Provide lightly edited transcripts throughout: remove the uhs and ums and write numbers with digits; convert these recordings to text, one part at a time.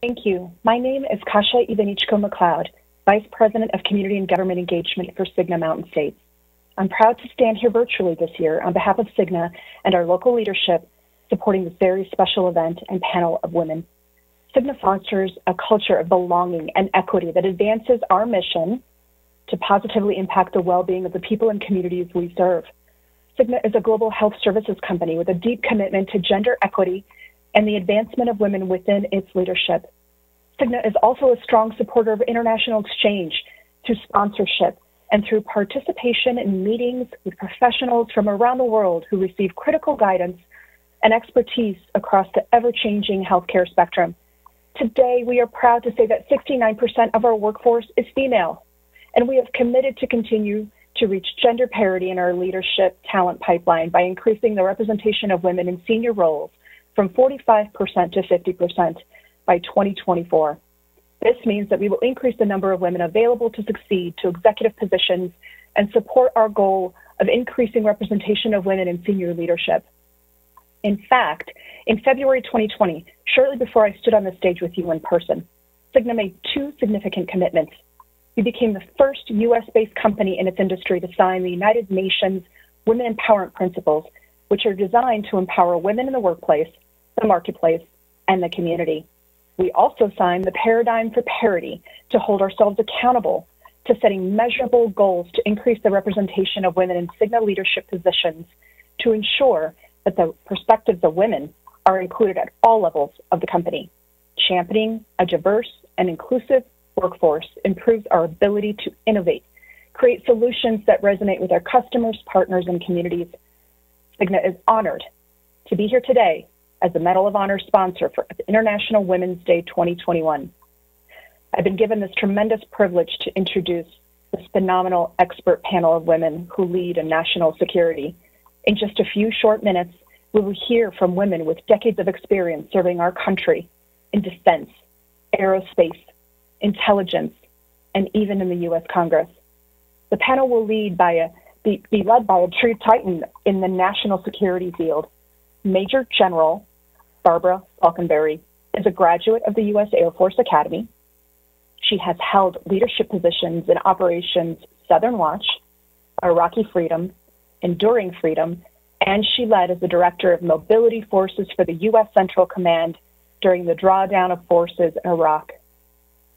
Thank you. My name is Kasia Ivanichko-McLeod, Vice President of Community and Government Engagement for Cigna Mountain States. I'm proud to stand here virtually this year on behalf of Cigna and our local leadership supporting this very special event and panel of women. Cigna fosters a culture of belonging and equity that advances our mission to positively impact the well-being of the people and communities we serve. Cigna is a global health services company with a deep commitment to gender equity and the advancement of women within its leadership. Cigna is also a strong supporter of international exchange through sponsorship and through participation in meetings with professionals from around the world who receive critical guidance and expertise across the ever-changing healthcare spectrum. Today, we are proud to say that 69% of our workforce is female, and we have committed to continue to reach gender parity in our leadership talent pipeline by increasing the representation of women in senior roles from 45% to 50% by 2024. This means that we will increase the number of women available to succeed to executive positions and support our goal of increasing representation of women in senior leadership. In fact, in February 2020, shortly before I stood on the stage with you in person, Cigna made two significant commitments. We became the first U.S.-based company in its industry to sign the United Nations Women Empowerment Principles, which are designed to empower women in the workplace, the marketplace, and the community. We also signed the Paradigm for Parity to hold ourselves accountable to setting measurable goals to increase the representation of women in Cigna leadership positions to ensure that the perspectives of women are included at all levels of the company. Championing a diverse and inclusive workforce improves our ability to innovate, create solutions that resonate with our customers, partners, and communities. Cigna is honored to be here today as the Medal of Honor sponsor for International Women's Day 2021. I've been given this tremendous privilege to introduce this phenomenal expert panel of women who lead in national security. In just a few short minutes, we will hear from women with decades of experience serving our country in defense, aerospace, intelligence, and even in the U.S. Congress. The panel will be led by a true titan in the national security field. Major General Barbara Faulkenberry is a graduate of the U.S. Air Force Academy. She has held leadership positions in Operations Southern Watch, Iraqi Freedom, Enduring Freedom, and she led as the Director of Mobility Forces for the U.S. Central Command during the drawdown of forces in Iraq.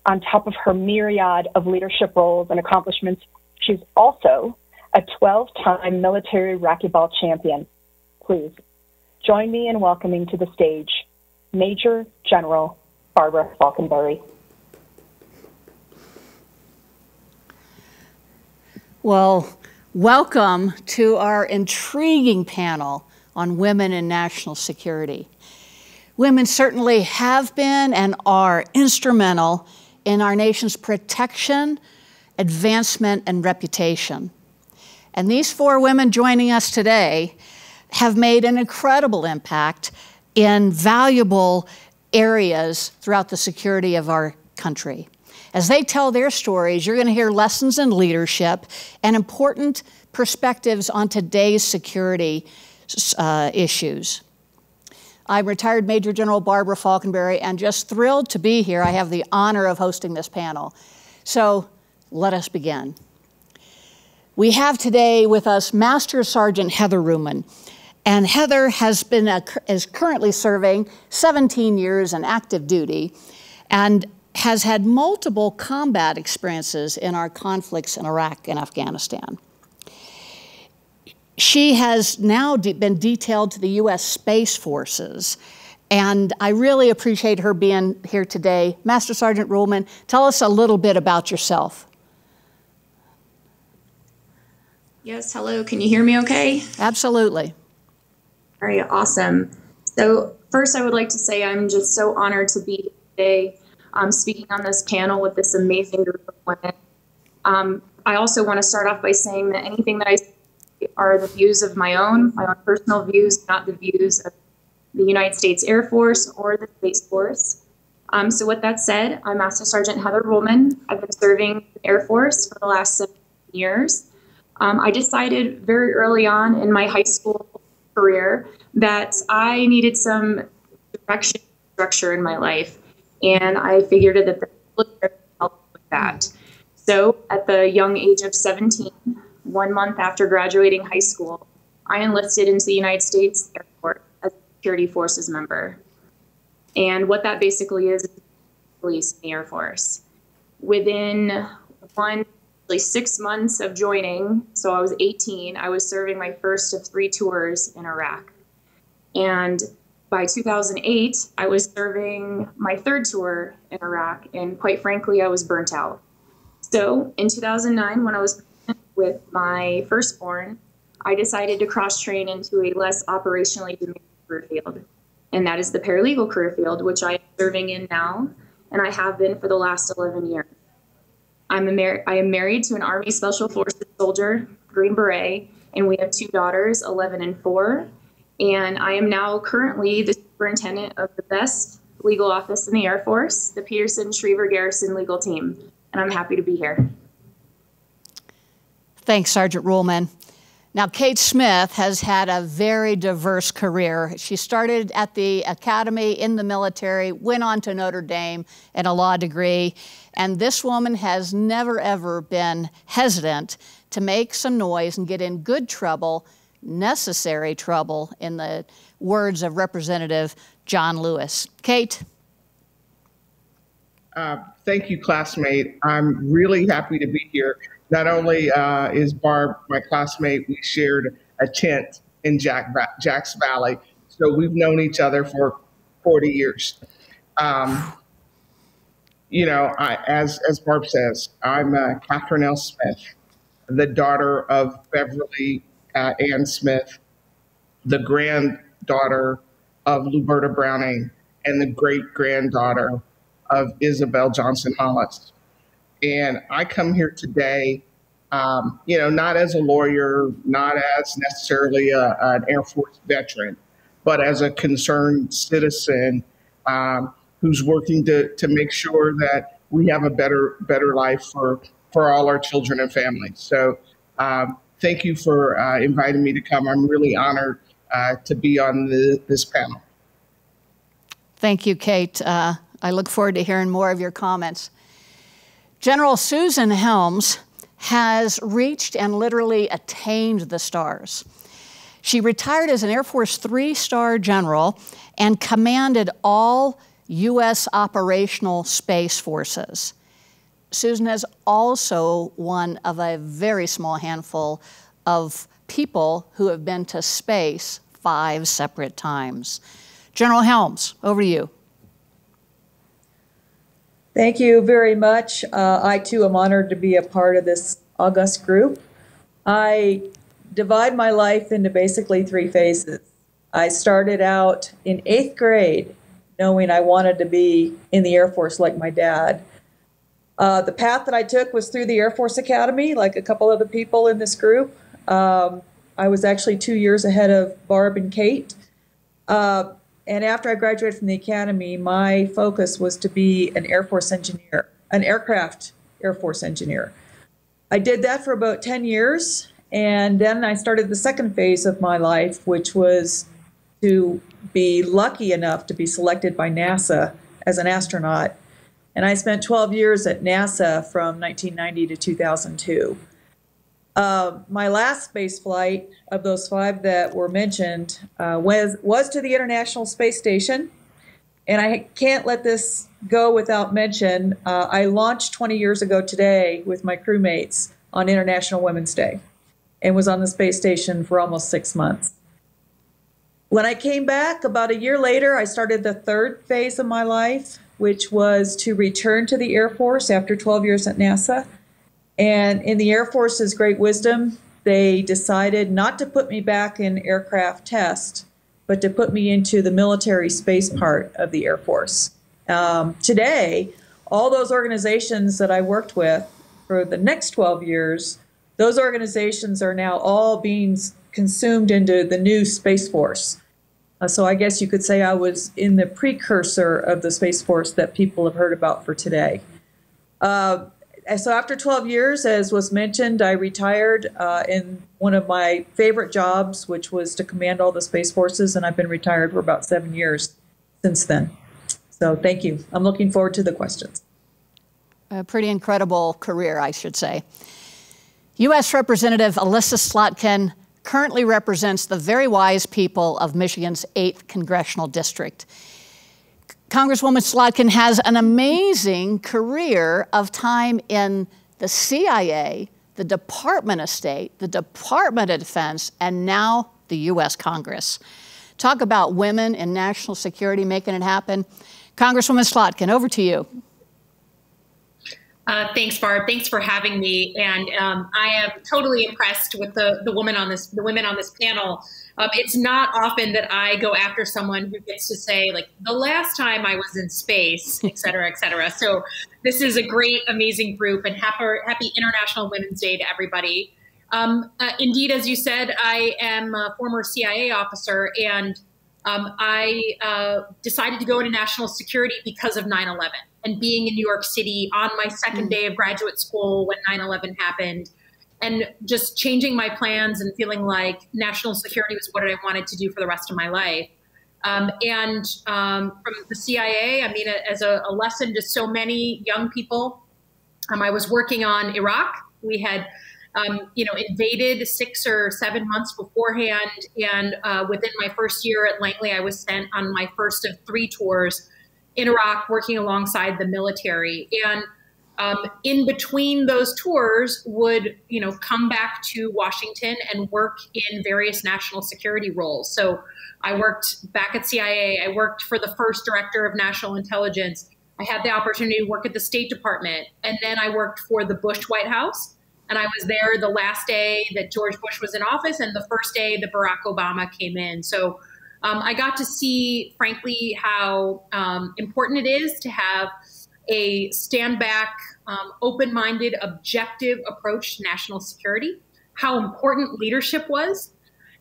On top of her myriad of leadership roles and accomplishments, she's also a 12-time military racquetball champion. Please join me in welcoming to the stage Major General Barbara Faulkenberry. Well, welcome to our intriguing panel on women in national security. Women certainly have been and are instrumental in our nation's protection, advancement, and reputation. And these four women joining us today have made an incredible impact in valuable areas throughout the security of our country. As they tell their stories, you're going to hear lessons in leadership and important perspectives on today's security issues. I'm retired Major General Barbara Faulkenberry and just thrilled to be here. I have the honor of hosting this panel. So let us begin. We have today with us Master Sergeant Heather Ruhlman. And Heather is currently serving 17 years in active duty and has had multiple combat experiences in our conflicts in Iraq and Afghanistan. She has now been detailed to the U.S. Space Forces, and I really appreciate her being here today. Master Sergeant Ruhlman, tell us a little bit about yourself. Yes, hello, can you hear me okay? Absolutely. All right, awesome. So first I would like to say I'm just so honored to be here today speaking on this panel with this amazing group of women. I also want to start off by saying that anything that I say are the views of my own personal views, not the views of the United States Air Force or the Space Force. So with that said, I'm Master Sergeant Heather Ruhlman. I've been serving the Air Force for the last 7 years. I decided very early on in my high school career that I needed some direction, structure in my life. and I figured that the military would help with that. So at the young age of 17, 1 month after graduating high school, I enlisted into the United States Air Force as a security forces member. And what that basically is police in the Air Force. Within 6 months of joining, so I was 18, I was serving my first of 3 tours in Iraq. And by 2008, I was serving my 3rd tour in Iraq, and quite frankly, I was burnt out. So in 2009, when I was pregnant with my firstborn, I decided to cross-train into a less operationally demanding career field, and that is the paralegal career field, which I am serving in now, and I have been for the last 11 years. I am married to an Army Special Forces soldier, Green Beret, and we have 2 daughters, 11 and 4. And I am now currently the superintendent of the best legal office in the Air Force, the Peterson-Schriever Garrison legal team. And I'm happy to be here. Thanks, Sergeant Ruhlman. Now, Kate Smith has had a very diverse career. She started at the academy in the military, went on to Notre Dame and a law degree, and this woman has never, ever been hesitant to make some noise and get in good trouble, necessary trouble, in the words of Representative John Lewis. Kate? Thank you, classmate. I'm really happy to be here. Not only is Barb my classmate, we shared a tent in Jacks Valley, so we've known each other for 40 years. You know, as Barb says, I'm Catherine L. Smith, the daughter of Beverly Ann Smith, the granddaughter of Luberta Browning, and the great-granddaughter of Isabel Johnson Hollis. And I come here today, you know, not as a lawyer, not as necessarily an Air Force veteran, but as a concerned citizen who's working to make sure that we have a better life for all our children and families. So thank you for inviting me to come. I'm really honored to be on this panel. Thank you, Kate. I look forward to hearing more of your comments. General Susan Helms has reached and literally attained the stars. She retired as an Air Force 3-star general and commanded all U.S. operational space forces. Susan is also one of a very small handful of people who have been to space 5 separate times. General Helms, over to you. Thank you very much. I too am honored to be a part of this august group. I divide my life into basically 3 phases. I started out in 8th grade knowing I wanted to be in the Air Force like my dad. The path that I took was through the Air Force Academy, like a couple other people in this group. I was actually 2 years ahead of Barb and Kate. And after I graduated from the academy, my focus was to be an Air Force engineer, an aircraft Air Force engineer. I did that for about 10 years, and then I started the second phase of my life, which was to be lucky enough to be selected by NASA as an astronaut. And I spent 12 years at NASA from 1990 to 2002. My last space flight of those 5 that were mentioned was to the International Space Station. And I can't let this go without mention. I launched 20 years ago today with my crewmates on International Women's Day and was on the space station for almost 6 months. When I came back about a year later, I started the 3rd phase of my life, which was to return to the Air Force after 12 years at NASA. And in the Air Force's great wisdom, they decided not to put me back in aircraft test, but to put me into the military space part of the Air Force. Today, all those organizations that I worked with for the next 12 years, those organizations are now all being consumed into the new Space Force. So I guess you could say I was in the precursor of the Space Force that people have heard about for today. So after 12 years, as was mentioned, I retired in one of my favorite jobs, which was to command all the Space Forces, and I've been retired for about 7 years since then. So thank you. I'm looking forward to the questions. A pretty incredible career, I should say. U.S. Representative Elissa Slotkin currently represents the very wise people of Michigan's 8th Congressional District. Congresswoman Slotkin has an amazing career of time in the CIA, the Department of State, the Department of Defense, and now the U.S. Congress. Talk about women in national security making it happen. Congresswoman Slotkin, over to you. Thanks, Barb. Thanks for having me. And I am totally impressed with the women on this panel. It's not often that I go after someone who gets to say, like, the last time I was in space, et cetera, et cetera. So this is a great, amazing group, and happy International Women's Day to everybody. Indeed, as you said, I am a former CIA officer, and I decided to go into national security because of 9/11 and being in New York City on my second day of graduate school when 9/11 happened, and just changing my plans and feeling like national security was what I wanted to do for the rest of my life. From the CIA, I mean, as a lesson to so many young people, I was working on Iraq. We had invaded 6 or 7 months beforehand. And within my first year at Langley, I was sent on my first of 3 tours in Iraq, working alongside the military. And in between those tours would, come back to Washington and work in various national security roles. So I worked back at CIA. I worked for the first director of national intelligence. I had the opportunity to work at the State Department. And then I worked for the Bush White House. And I was there the last day that George Bush was in office and the first day that Barack Obama came in. So I got to see, frankly, how important it is to have a stand back, open-minded, objective approach to national security, how important leadership was.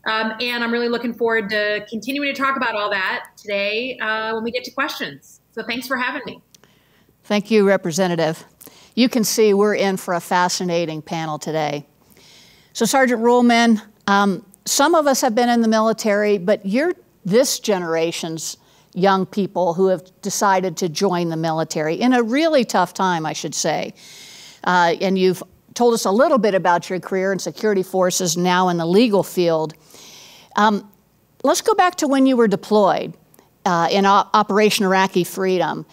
And I'm really looking forward to continuing to talk about all that today when we get to questions. So thanks for having me. Thank you, Representative. You can see we're in for a fascinating panel today. So Sergeant Ruhlman, some of us have been in the military, but you're this generation's young people who have decided to join the military in a really tough time, I should say. And you've told us a little bit about your career in security forces, now in the legal field. Let's go back to when you were deployed in Operation Iraqi Freedom.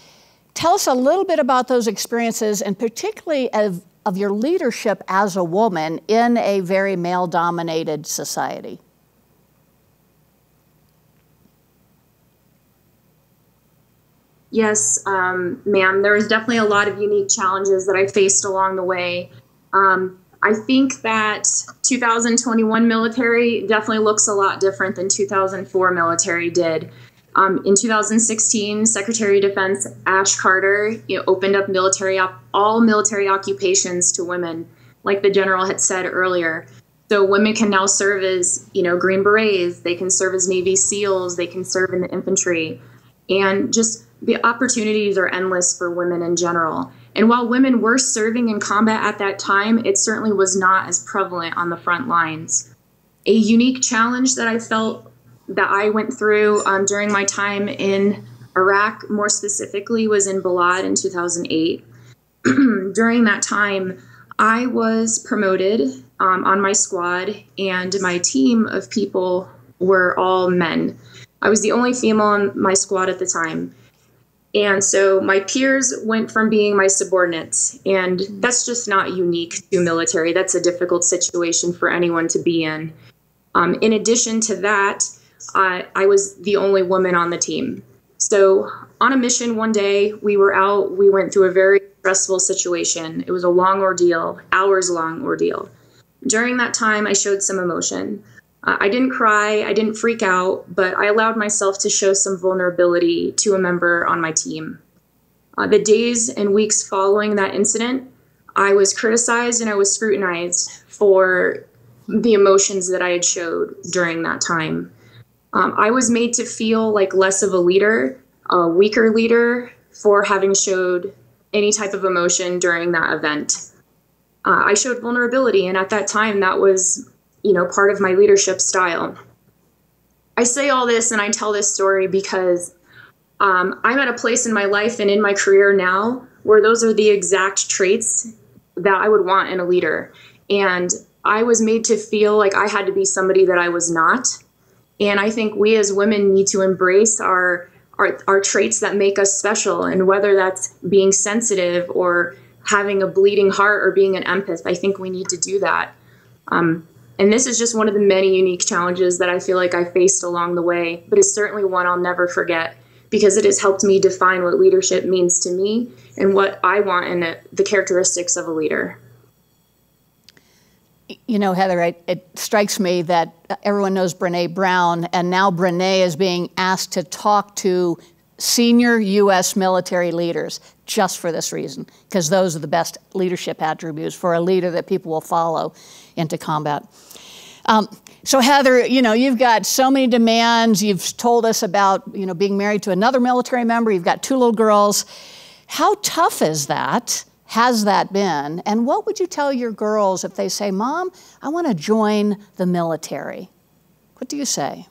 Tell us a little bit about those experiences, and particularly of your leadership as a woman in a very male-dominated society. Yes, ma'am. There was definitely a lot of unique challenges that I faced along the way. I think that 2021 military definitely looks a lot different than 2004 military did. In 2016, Secretary of Defense Ash Carter opened up all military occupations to women, like the general had said earlier. So women can now serve as, Green Berets, they can serve as Navy SEALs, they can serve in the infantry. And just the opportunities are endless for women in general. And while women were serving in combat at that time, it certainly was not as prevalent on the front lines. A unique challenge that I felt that I went through during my time in Iraq, more specifically, was in Balad in 2008. During that time, I was promoted on my squad, and my team of people were all men. I was the only female on my squad at the time. And so my peers went from being my subordinates, and that's just not unique to military. That's a difficult situation for anyone to be in. In addition to that, I was the only woman on the team. So on a mission one day, we went through a very stressful situation. It was a long ordeal, hours-long ordeal. During that time, I showed some emotion. I didn't cry, I didn't freak out, but I allowed myself to show some vulnerability to a member on my team. The days and weeks following that incident, I was criticized and I was scrutinized for the emotions that I had showed during that time. I was made to feel like less of a leader, a weaker leader, for having showed any type of emotion during that event. I showed vulnerability, and at that time, that was, part of my leadership style. I say all this and I tell this story because I'm at a place in my life and in my career now where those are the exact traits that I would want in a leader. And I was made to feel like I had to be somebody that I was not. And I think we as women need to embrace our traits that make us special. And whether that's being sensitive or having a bleeding heart or being an empath, I think we need to do that. And this is just one of the many unique challenges that I feel like I faced along the way, but it's certainly one I'll never forget because it has helped me define what leadership means to me and what I want in the characteristics of a leader. You know, Heather, it strikes me that everyone knows Brene Brown, and now Brene is being asked to talk to senior U.S. military leaders just for this reason, because those are the best leadership attributes for a leader that people will follow into combat. So Heather, you know, you've got so many demands. You've told us about, you know, being married to another military member. You've got 2 little girls. How tough is that? Has that been? And what would you tell your girls if they say, Mom, I want to join the military? What do you say?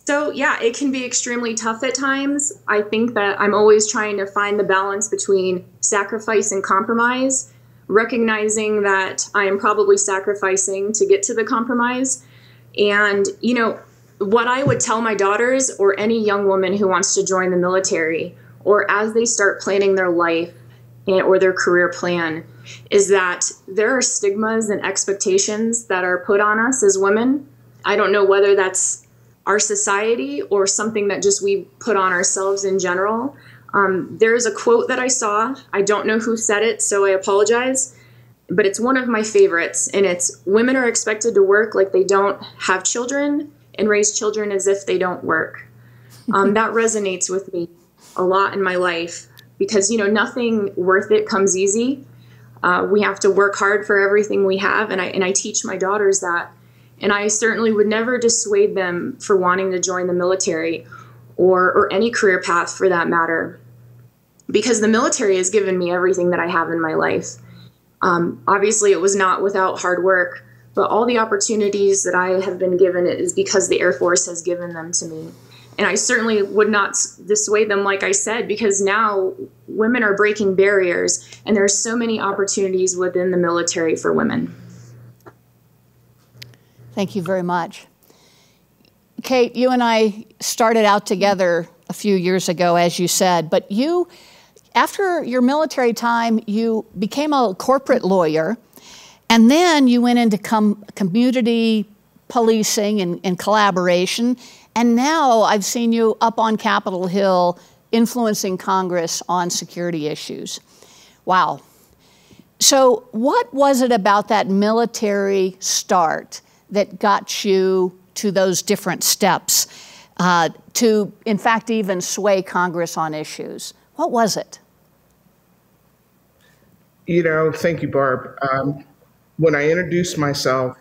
So yeah, it can be extremely tough at times. I think that I'm always trying to find the balance between sacrifice and compromise, recognizing that I am probably sacrificing to get to the compromise. And, you know, what I would tell my daughters or any young woman who wants to join the military, or as they start planning their life or their career plan, is that there are stigmas and expectations that are put on us as women. I don't know whether that's our society or something that just we put on ourselves in general. There is a quote that I saw. I don't know who said it, so I apologize, but it's one of my favorites, and it's, women are expected to work like they don't have children and raise children as if they don't work. That resonates with me a lot in my life because, you know, nothing worth it comes easy. We have to work hard for everything we have, and I teach my daughters that. And I certainly would never dissuade them for wanting to join the military or any career path for that matter, because the military has given me everything that I have in my life. Obviously, it was not without hard work, but all the opportunities that I have been given is because the Air Force has given them to me. And I certainly would not dissuade them, like I said, because now women are breaking barriers, and there's so many opportunities within the military for women. Thank you very much. Kate, you and I started out together a few years ago, as you said, but you, after your military time, you became a corporate lawyer, and then you went into community policing and collaboration, and now I've seen you up on Capitol Hill influencing Congress on security issues. Wow. So what was it about that military start that got you to those different steps to, in fact, even sway Congress on issues? What was it? You know, thank you, Barb. When I introduced myself,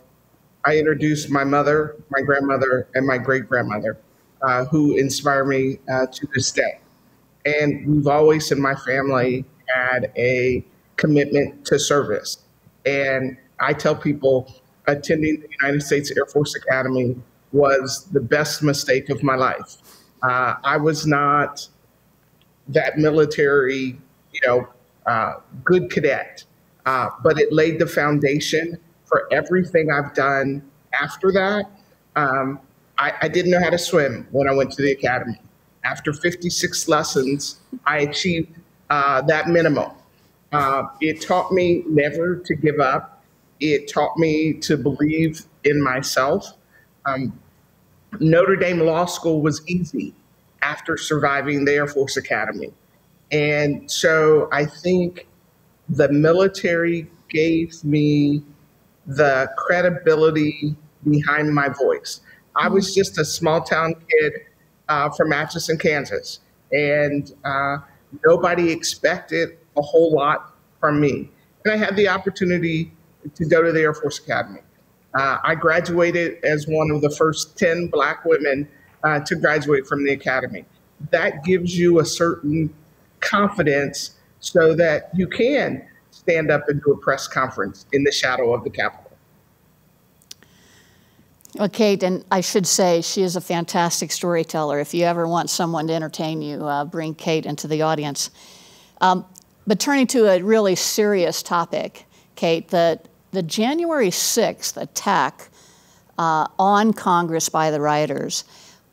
I introduced my mother, my grandmother, and my great-grandmother, who inspire me to this day. And we've always in my family had a commitment to service. And I tell people attending the United States Air Force Academy was the best mistake of my life. I was not that military, good cadet, but it laid the foundation for everything I've done after that. I didn't know how to swim when I went to the academy. After 56 lessons, I achieved that minimum. It taught me never to give up. It taught me to believe in myself. Notre Dame Law School was easy after surviving the Air Force Academy. And so I think the military gave me the credibility behind my voice. I was just a small town kid from Atchison, Kansas, and nobody expected a whole lot from me. And I had the opportunity to go to the Air Force Academy. I graduated as one of the first 10 Black women to graduate from the academy. That gives you a certain confidence so that you can stand up and do a press conference in the shadow of the Capitol. Well, Kate, and I should say she is a fantastic storyteller. If you ever want someone to entertain you, bring Kate into the audience. But turning to a really serious topic, Kate, the January 6th attack on Congress by the rioters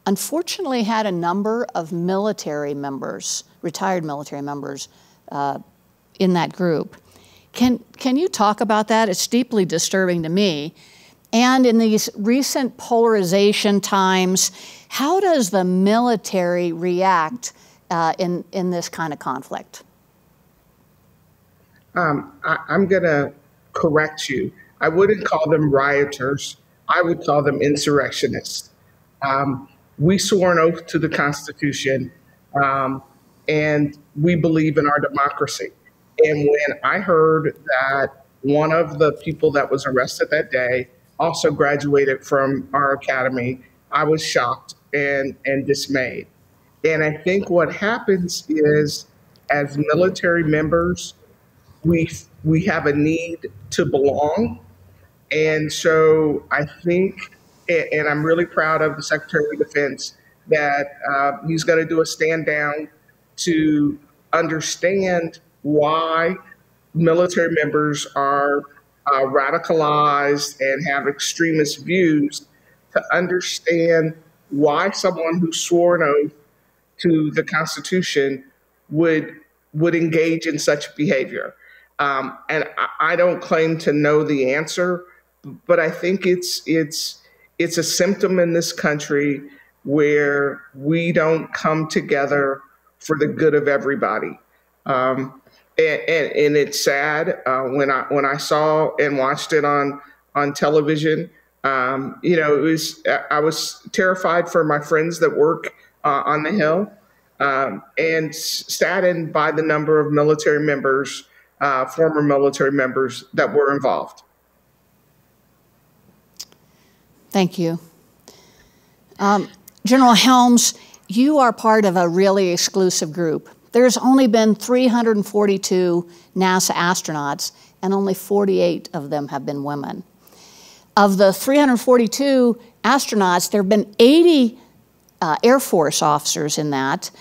unfortunately had a number of military members, retired military members, in that group. Can you talk about that? It's deeply disturbing to me. And in these recent polarization times, how does the military react in this kind of conflict? I'm going to correct you. I wouldn't call them rioters. I would call them insurrectionists. We swore an oath to the Constitution, and we believe in our democracy. And when I heard that one of the people that was arrested that day also graduated from our academy, I was shocked and dismayed. And I think what happens is, as military members, we have a need to belong. And so I think, and I'm really proud of the Secretary of Defense, that he's going to do a stand down to understand why military members are radicalized and have extremist views, to understand why someone who swore an oath to the Constitution would engage in such behavior. And I don't claim to know the answer, but I think it's a symptom in this country where we don't come together for the good of everybody. And it's sad when I saw and watched it on television. I was terrified for my friends that work on the Hill, and saddened by the number of military members, former military members that were involved. Thank you. General Helms, you are part of a really exclusive group. There's only been 342 NASA astronauts, and only 48 of them have been women. Of the 342 astronauts, there have been 80 Air Force officers in that.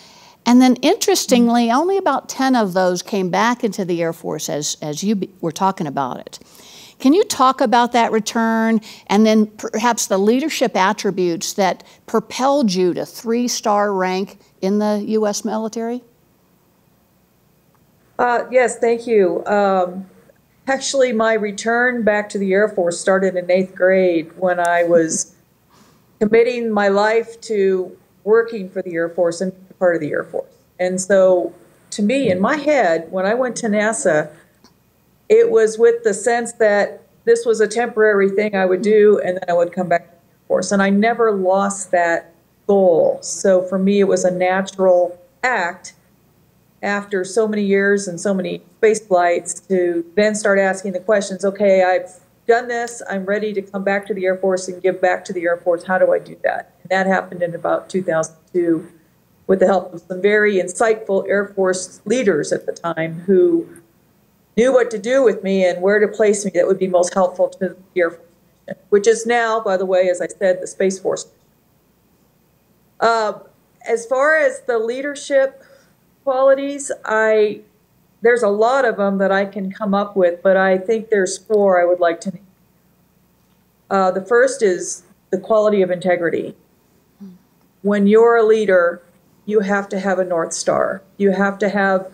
And then interestingly, only about 10 of those came back into the Air Force as you were talking about it. Can you talk about that return, and then perhaps the leadership attributes that propelled you to 3-star rank in the U.S. military? Yes, thank you. Actually, my return back to the Air Force started in 8th grade when I was committing my life to working for the Air Force and being part of the Air Force. And so, to me, in my head, when I went to NASA, it was with the sense that this was a temporary thing I would do, and then I would come back to the Air Force. And I never lost that goal. So for me, it was a natural act after so many years and so many space flights to then start asking the questions, okay, I've done this, I'm ready to come back to the Air Force and give back to the Air Force. How do I do that? And that happened in about 2002 with the help of some very insightful Air Force leaders at the time who knew what to do with me and where to place me that would be most helpful to the Air Force mission, which is now, by the way, as I said, the Space Force mission. As far as the leadership qualities, there's a lot of them that I can come up with, but I think there's 4 I would like to name. The first is the quality of integrity. When you're a leader, you have to have a North Star. You have to have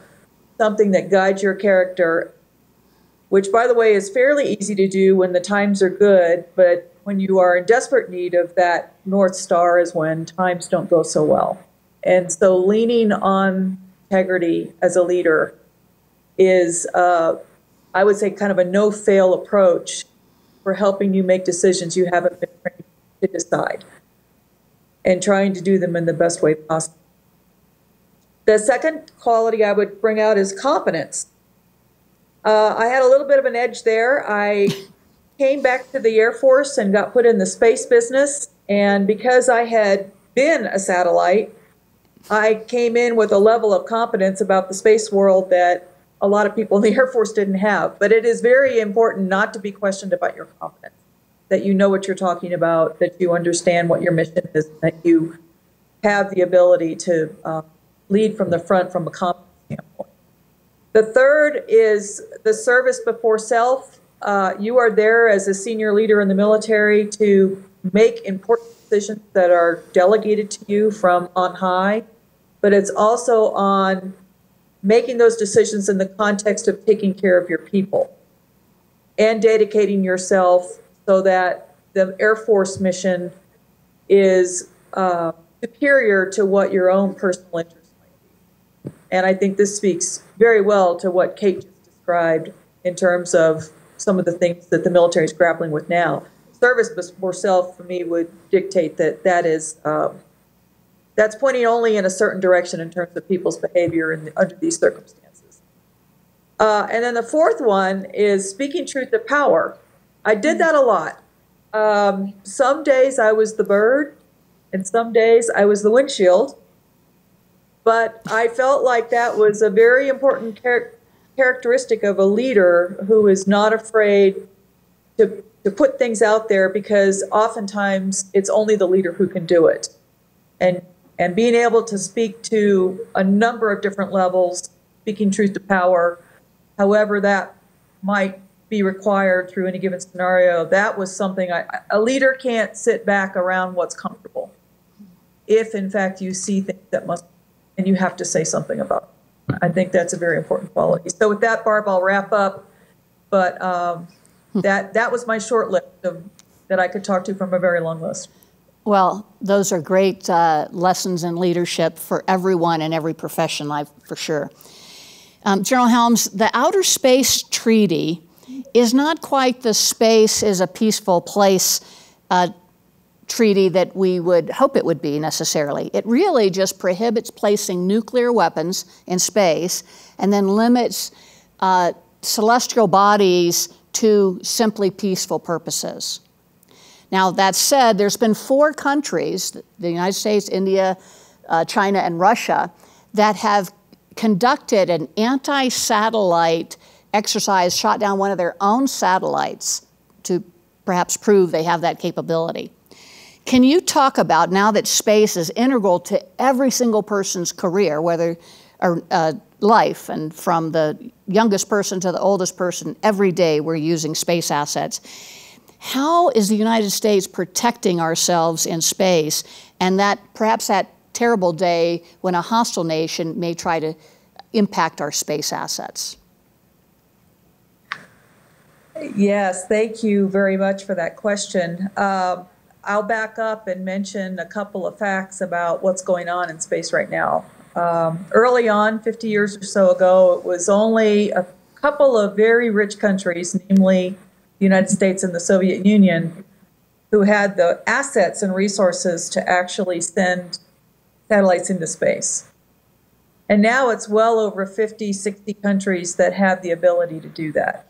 something that guides your character, which, by the way, is fairly easy to do when the times are good, but when you are in desperate need of that North Star is when times don't go so well. And so leaning on integrity as a leader is, I would say, kind of a no-fail approach for helping you make decisions you haven't been trained to decide, and trying to do them in the best way possible. The second quality I would bring out is competence. I had a little bit of an edge there. I came back to the Air Force and got put in the space business, and because I had been a satellite, I came in with a level of competence about the space world that a lot of people in the Air Force didn't have. But it is very important not to be questioned about your competence. that you know what you're talking about, that you understand what your mission is, that you have the ability to lead from the front from a competence standpoint. The third is the service before self. You are there as a senior leader in the military to make important decisions that are delegated to you from on high, but it's also on making those decisions in the context of taking care of your people and dedicating yourself so that the Air Force mission is superior to what your own personal interests might be. And I think this speaks very well to what Kate just described in terms of some of the things that the military is grappling with now. Service before self, for me, would dictate that that's pointing only in a certain direction in terms of people's behavior under these circumstances. And then the fourth one is speaking truth to power. I did that a lot. Some days I was the bird, and some days I was the windshield. But I felt like that was a very important characteristic of a leader who is not afraid to put things out there, because oftentimes it's only the leader who can do it. And being able to speak to a number of different levels, speaking truth to power, however that might be required through any given scenario, that was something a leader can't sit back around what's comfortable. If in fact you see things that must, and you have to say something about it. I think that's a very important quality. So with that, Barb, I'll wrap up. But that was my short list that I could talk to from a very long list. Well, those are great lessons in leadership for everyone in every profession, for sure. General Helms, the Outer Space Treaty is not quite the space is a peaceful place treaty that we would hope it would be necessarily. It really just prohibits placing nuclear weapons in space and then limits celestial bodies to simply peaceful purposes. Now, that said, there's been 4 countries, the United States, India, China, and Russia, that have conducted an anti-satellite exercise, shot down one of their own satellites to perhaps prove they have that capability. Can you talk about, now that space is integral to every single person's career, whether life, and from the youngest person to the oldest person, every day we're using space assets. How is the United States protecting ourselves in space, and that perhaps that terrible day when a hostile nation may try to impact our space assets? Yes, thank you very much for that question. I'll back up and mention a couple of facts about what's going on in space right now. Early on, 50 years or so ago, it was only a couple of very rich countries, namely the United States and the Soviet Union, who had the assets and resources to actually send satellites into space. And now it's well over 50, 60 countries that have the ability to do that.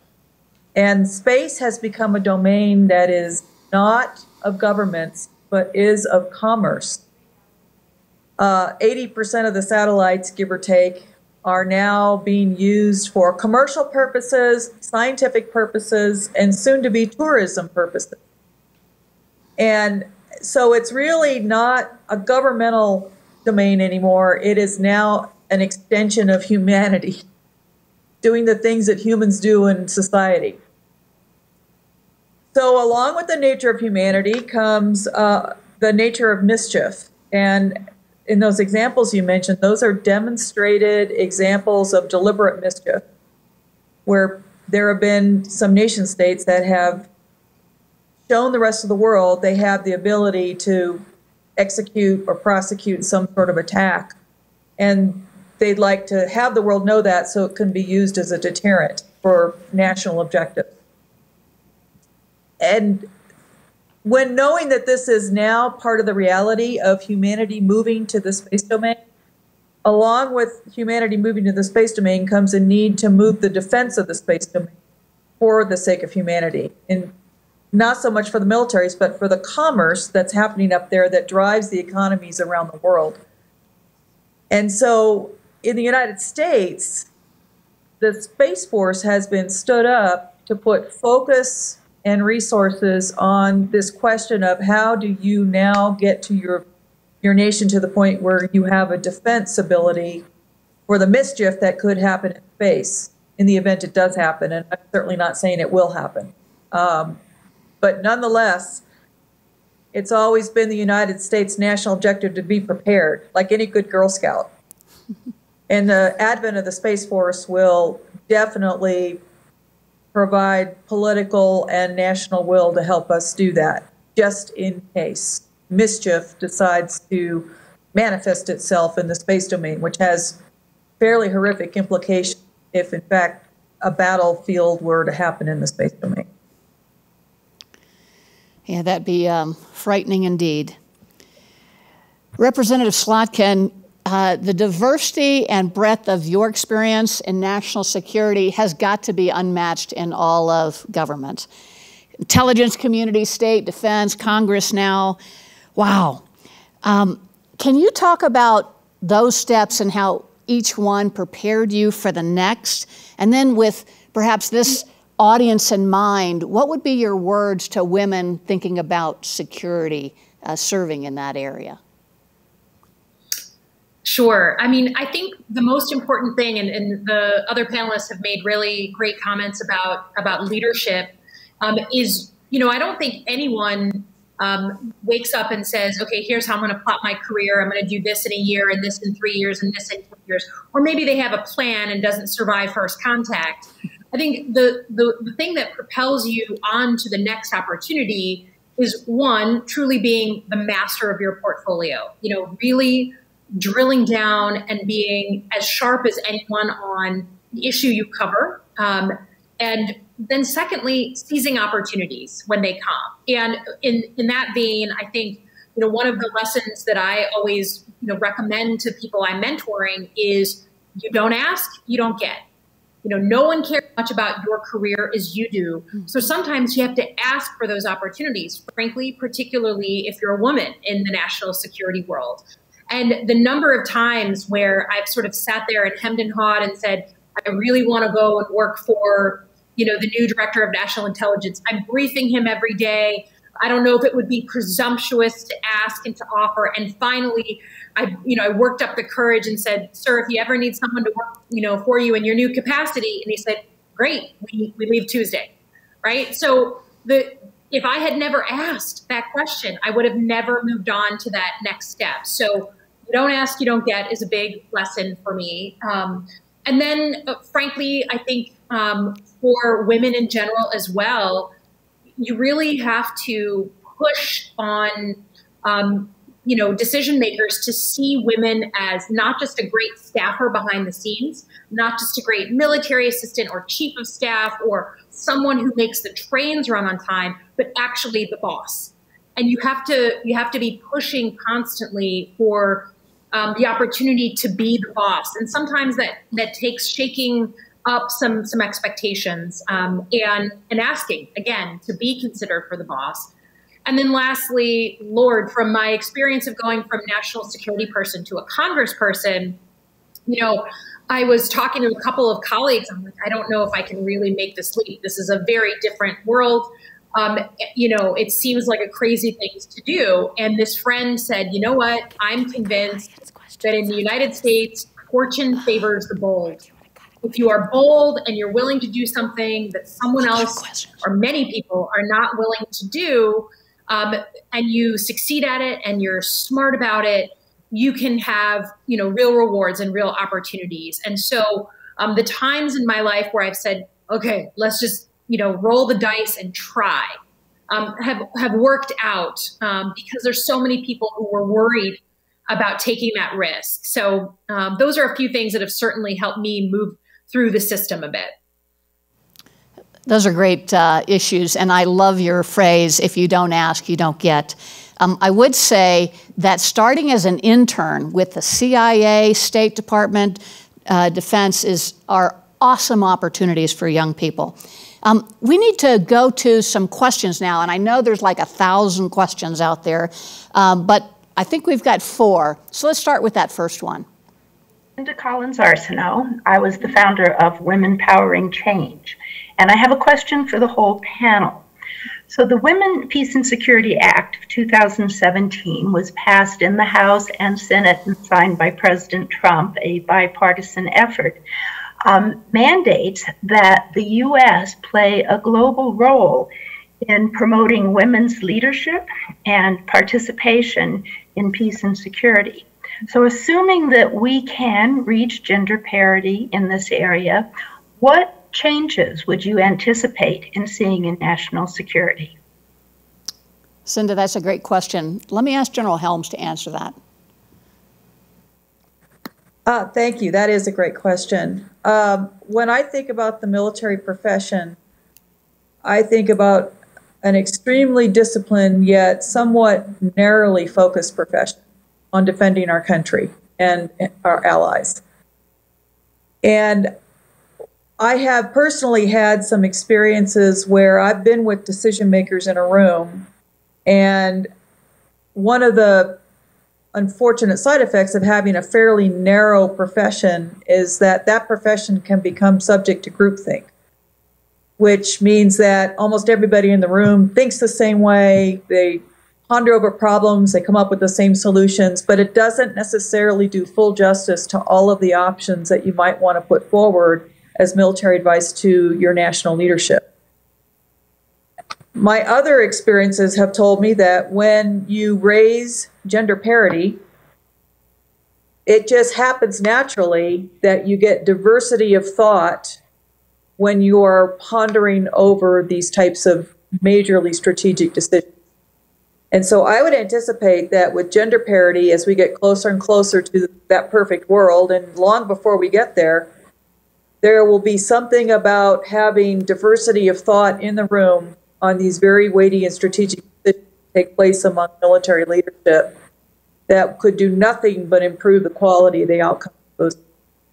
And space has become a domain that is not of governments, but is of commerce. 80% of the satellites, give or take, are now being used for commercial purposes, scientific purposes, and soon to be tourism purposes. And so it's really not a governmental domain anymore. It is now an extension of humanity, doing the things that humans do in society. So along with the nature of humanity comes the nature of mischief. And in those examples you mentioned, those are demonstrated examples of deliberate mischief, where there have been some nation states that have shown the rest of the world they have the ability to execute or prosecute some sort of attack. And they'd like to have the world know that so it can be used as a deterrent for national objectives. And when knowing that this is now part of the reality of humanity moving to the space domain, along with humanity moving to the space domain comes a need to move the defense of the space domain for the sake of humanity. And not so much for the militaries, but for the commerce that's happening up there that drives the economies around the world. And so in the United States, the Space Force has been stood up to put focus and resources on this question of how do you now get to your nation to the point where you have a defense ability for the mischief that could happen in space in the event it does happen. And I'm certainly not saying it will happen. But nonetheless, it's always been the United States national objective to be prepared, like any good Girl Scout. And the advent of the Space Force will definitely provide political and national will to help us do that, just in case mischief decides to manifest itself in the space domain, which has fairly horrific implications if, in fact, a battlefield were to happen in the space domain. Yeah, that'd be frightening indeed. Representative Slotkin, the diversity and breadth of your experience in national security has got to be unmatched in all of government. Intelligence community, state, defense, Congress now. Wow. Can you talk about those steps and how each one prepared you for the next? And then with perhaps this audience in mind, what would be your words to women thinking about security, serving in that area? Sure. I mean, I think the most important thing, and the other panelists have made really great comments about leadership, is, you know, I don't think anyone wakes up and says, okay, here's how I'm going to plot my career. I'm going to do this in a year and this in 3 years and this in 10 years. Or maybe they have a plan and doesn't survive first contact. I think the thing that propels you on to the next opportunity is, one, truly being the master of your portfolio, you know, really drilling down and being as sharp as anyone on the issue you cover. And then secondly, seizing opportunities when they come. And in that vein, I think, you know, one of the lessons that I always, you know, recommend to people I'm mentoring is you don't ask, you don't get. You know, no one cares much about your career as you do. So sometimes you have to ask for those opportunities, frankly, particularly if you're a woman in the national security world. And the number of times where I've sort of sat there and hemmed and hawed and said, I really want to go and work for, you know, the new director of national intelligence. I'm briefing him every day. I don't know if it would be presumptuous to ask and to offer. And finally, I worked up the courage and said, sir, if you ever need someone to work, you know, for you in your new capacity. And he said, great, we leave Tuesday, right? So if I had never asked that question, I would have never moved on to that next step. So you don't ask, you don't get is a big lesson for me. And then, frankly, I think for women in general as well, you really have to push on, you know, decision makers to see women as not just a great staffer behind the scenes, not just a great military assistant or chief of staff or someone who makes the trains run on time, but actually the boss. And you have to be pushing constantly for the opportunity to be the boss. And sometimes that takes shaking up some expectations and asking, again, to be considered for the boss. And then lastly, Lord, from my experience of going from national security person to a congressperson, you know, I was talking to a couple of colleagues. I'm like, I don't know if I can really make this leap. This is a very different world. You know, it seems like a crazy thing to do. And this friend said, you know what? I'm convinced that in the United States, fortune favors the bold. If you are bold and you're willing to do something that someone else or many people are not willing to do, and you succeed at it and you're smart about it, you can have, you know, real rewards and real opportunities. And so the times in my life where I've said, okay, let's just, you know, roll the dice and try, have worked out because there's so many people who were worried about taking that risk. So those are a few things that have certainly helped me move through the system a bit. Those are great issues, and I love your phrase, if you don't ask, you don't get. I would say that starting as an intern with the CIA, State Department, Defense are awesome opportunities for young people. We need to go to some questions now, and I know there's like 1,000 questions out there, but I think we've got 4. So let's start with that first one. Linda Collins Arsenault. I was the founder of Women Powering Change. And I have a question for the whole panel. So the Women, Peace and Security Act of 2017 was passed in the House and Senate and signed by President Trump, a bipartisan effort, mandates that the U.S. play a global role in promoting women's leadership and participation in peace and security. So assuming that we can reach gender parity in this area, what changes would you anticipate in seeing in national security? Cinda, that's a great question. Let me ask General Helms to answer that. Thank you. That is a great question. When I think about the military profession, I think about an extremely disciplined yet somewhat narrowly focused profession on defending our country and our allies. And I have personally had some experiences where I've been with decision makers in a room, and one of the unfortunate side effects of having a fairly narrow profession is that that profession can become subject to groupthink, which means that almost everybody in the room thinks the same way, they ponder over problems, they come up with the same solutions, but it doesn't necessarily do full justice to all of the options that you might want to put forward as military advice to your national leadership. My other experiences have told me that when you raise gender parity, it just happens naturally that you get diversity of thought when you are pondering over these types of majorly strategic decisions. And so I would anticipate that with gender parity, as we get closer and closer to that perfect world, and long before we get there, there will be something about having diversity of thought in the room on these very weighty and strategic decisions take place among military leadership that could do nothing but improve the quality of the outcomes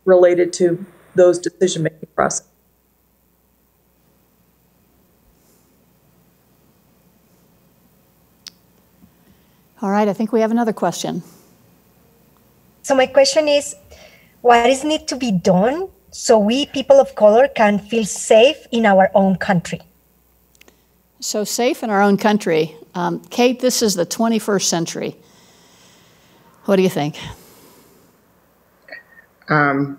related to those decision-making processes. All right, I think we have another question. So my question is, what is need to be done so we, people of color, can feel safe in our own country? So safe in our own country. Kate, this is the 21st century. What do you think? And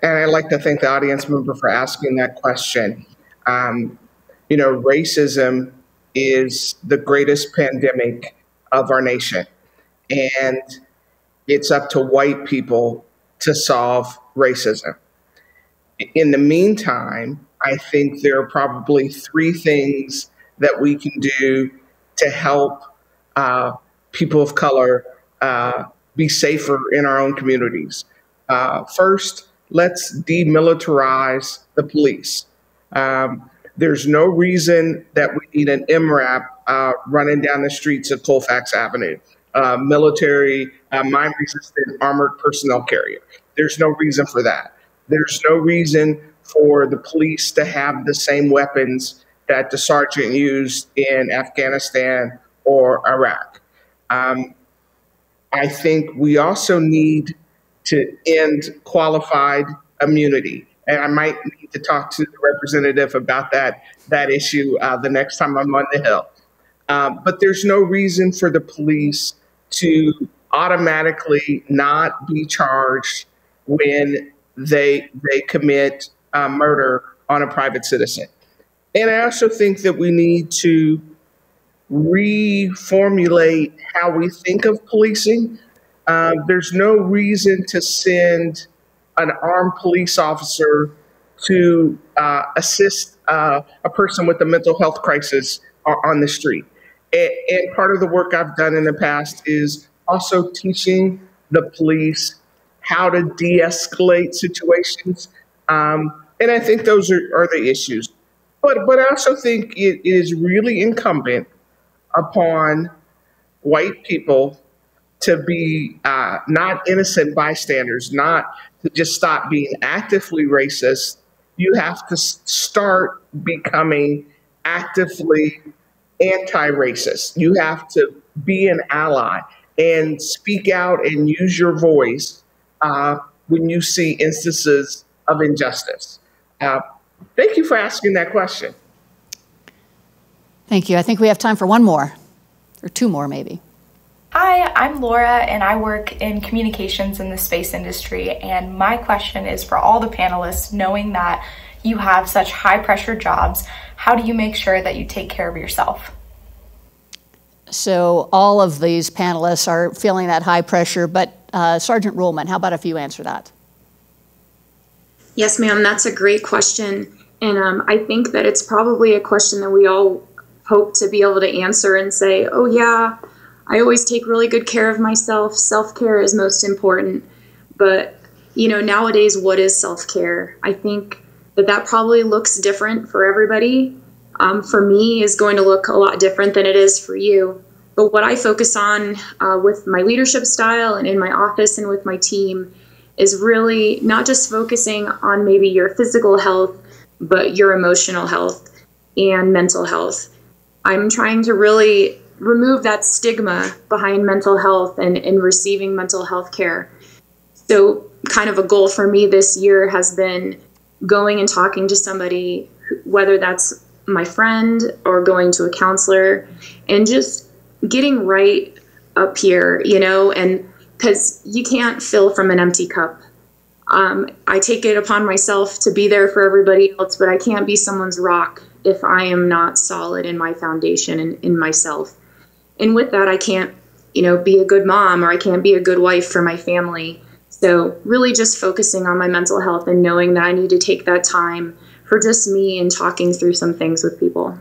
I'd like to thank the audience member for asking that question. You know, racism is the greatest pandemic of our nation, and it's up to white people to solve racism. In the meantime, I think there are probably three things that we can do to help people of color be safer in our own communities. First, let's demilitarize the police. There's no reason that we need an MRAP running down the streets of Colfax Avenue, military, mine-resistant armored personnel carrier. There's no reason for that. There's no reason for the police to have the same weapons that the sergeant used in Afghanistan or Iraq. I think we also need to end qualified immunity. And I might need to talk to the representative about that issue the next time I'm on the Hill. But there's no reason for the police to automatically not be charged when they commit murder on a private citizen. And I also think that we need to reformulate how we think of policing. There's no reason to send an armed police officer to assist a person with a mental health crisis on the street. And part of the work I've done in the past is also teaching the police how to de-escalate situations. And I think those are the issues. But I also think it is really incumbent upon white people to be not innocent bystanders, not to just stop being actively racist. You have to start becoming actively anti-racist. You have to be an ally and speak out and use your voice when you see instances of injustice. Thank you for asking that question. Thank you. I think we have time for one more, or two more maybe. Hi, I'm Laura, and I work in communications in the space industry. And my question is for all the panelists, knowing that you have such high pressure jobs, how do you make sure that you take care of yourself? So all of these panelists are feeling that high pressure, but Sergeant Ruhlman, how about if you answer that? Yes, ma'am, that's a great question. And I think that it's probably a question that we all hope to be able to answer and say, oh yeah, I always take really good care of myself. Self-care is most important. But, you know, nowadays, what is self-care? I think that probably looks different for everybody. For me, is going to look a lot different than it is for you. But what I focus on with my leadership style and in my office and with my team is really not just focusing on maybe your physical health, but your emotional health and mental health. I'm trying to really remove that stigma behind mental health and receiving mental health care. So kind of a goal for me this year has been going and talking to somebody, whether that's my friend or going to a counselor, and just getting right up here, you know, and because you can't fill from an empty cup. I take it upon myself to be there for everybody else, but I can't be someone's rock if I am not solid in my foundation and in myself. And with that, I can't, you know, be a good mom, or I can't be a good wife for my family. So really just focusing on my mental health and knowing that I need to take that time for just me and talking through some things with people.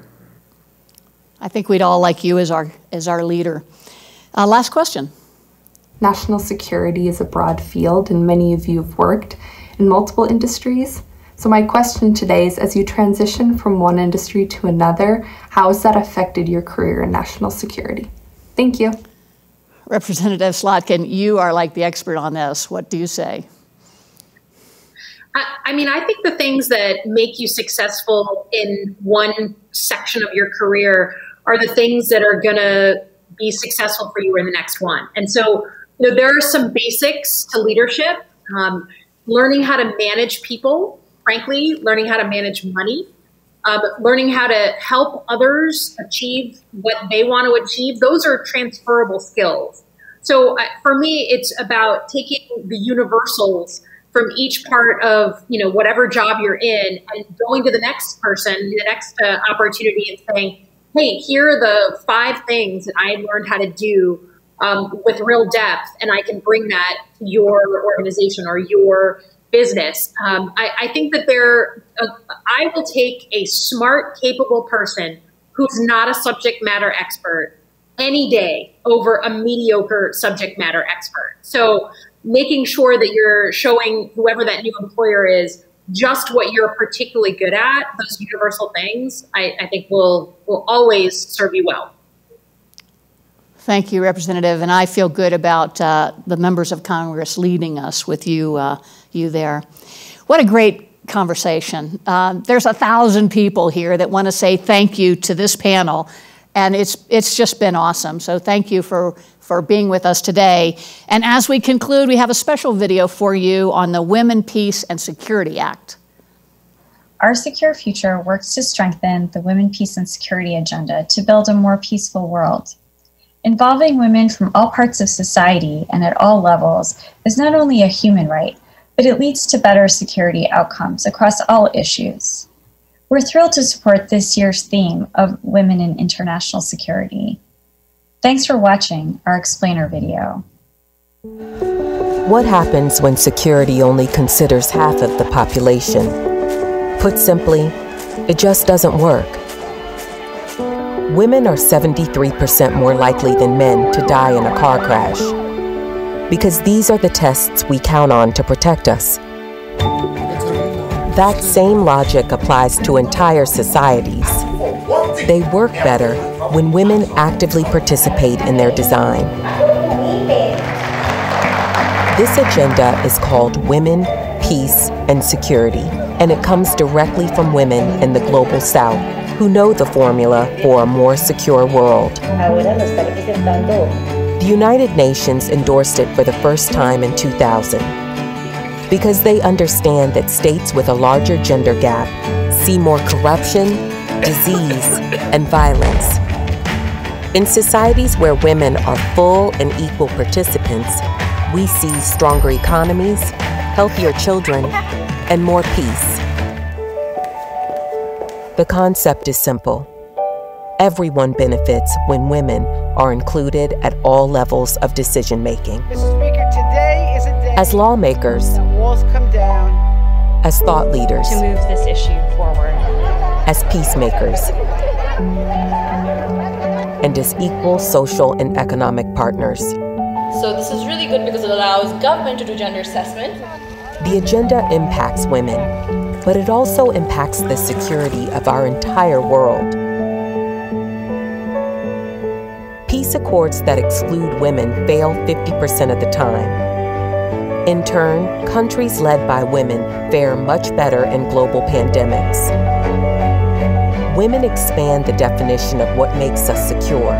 I think we'd all like you as our leader. Last question. National security is a broad field, and many of you have worked in multiple industries. So my question today is, as you transition from one industry to another, how has that affected your career in national security? Thank you. Representative Slotkin, you are like the expert on this. What do you say? I mean, I think the things that make you successful in one section of your career are the things that are going to be successful for you in the next one. And so, you know, there are some basics to leadership, learning how to manage people, frankly, learning how to manage money, learning how to help others achieve what they want to achieve. Those are transferable skills. So for me, it's about taking the universals from each part of, you know, whatever job you're in and going to the next person, the next opportunity, and saying, hey, here are the 5 things that I learned how to do with real depth, and I can bring that to your organization or your business. I think that I will take a smart, capable person who's not a subject matter expert any day over a mediocre subject matter expert. So making sure that you're showing whoever that new employer is just what you're particularly good at, those universal things, I think will always serve you well. Thank you, Representative, and I feel good about the members of Congress leading us with you there. What a great conversation. There's 1,000 people here that want to say thank you to this panel, and it's just been awesome. So thank you for being with us today. And as we conclude, we have a special video for you on the Women, Peace, and Security Act. Our Secure Future works to strengthen the Women, Peace, and Security agenda to build a more peaceful world. Involving women from all parts of society and at all levels is not only a human right, but it leads to better security outcomes across all issues. We're thrilled to support this year's theme of Women in International Security. Thanks for watching our explainer video. What happens when security only considers half of the population? Put simply, it just doesn't work. Women are 73% more likely than men to die in a car crash, because these are the tests we count on to protect us. That same logic applies to entire societies. They work better when women actively participate in their design. This agenda is called Women, Peace, and Security, and it comes directly from women in the Global South who know the formula for a more secure world. The United Nations endorsed it for the first time in 2000 because they understand that states with a larger gender gap see more corruption, disease, and violence. In societies where women are full and equal participants, we see stronger economies, healthier children, and more peace. The concept is simple. Everyone benefits when women are included at all levels of decision-making. Mr. Speaker, today is a day as lawmakers, that walls come down, as thought leaders, to move this issue forward, as peacemakers, and as equal social and economic partners. So this is really good because it allows government to do gender assessment. The agenda impacts women, but it also impacts the security of our entire world. Peace accords that exclude women fail 50% of the time. In turn, countries led by women fare much better in global pandemics. Women expand the definition of what makes us secure.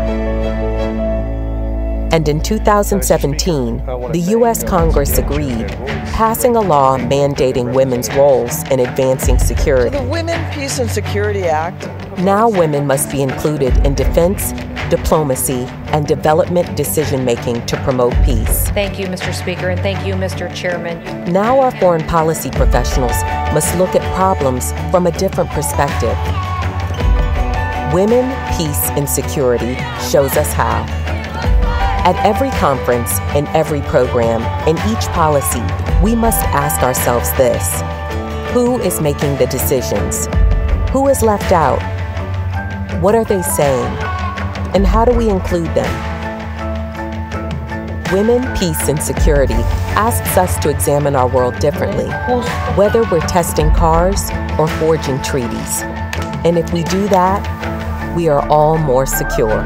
And in 2017, the U.S. Congress agreed, passing a law mandating women's roles in advancing security. the Women, Peace, and Security Act. Now women must be included in defense, diplomacy, and development decision-making to promote peace. Thank you, Mr. Speaker, and thank you, Mr. Chairman. Now our foreign policy professionals must look at problems from a different perspective. Women, Peace, and Security shows us how. At every conference, in every program, in each policy, we must ask ourselves this: who is making the decisions? Who is left out? What are they saying? And how do we include them? Women, Peace, and Security asks us to examine our world differently, whether we're testing cars or forging treaties. And if we do that, we are all more secure.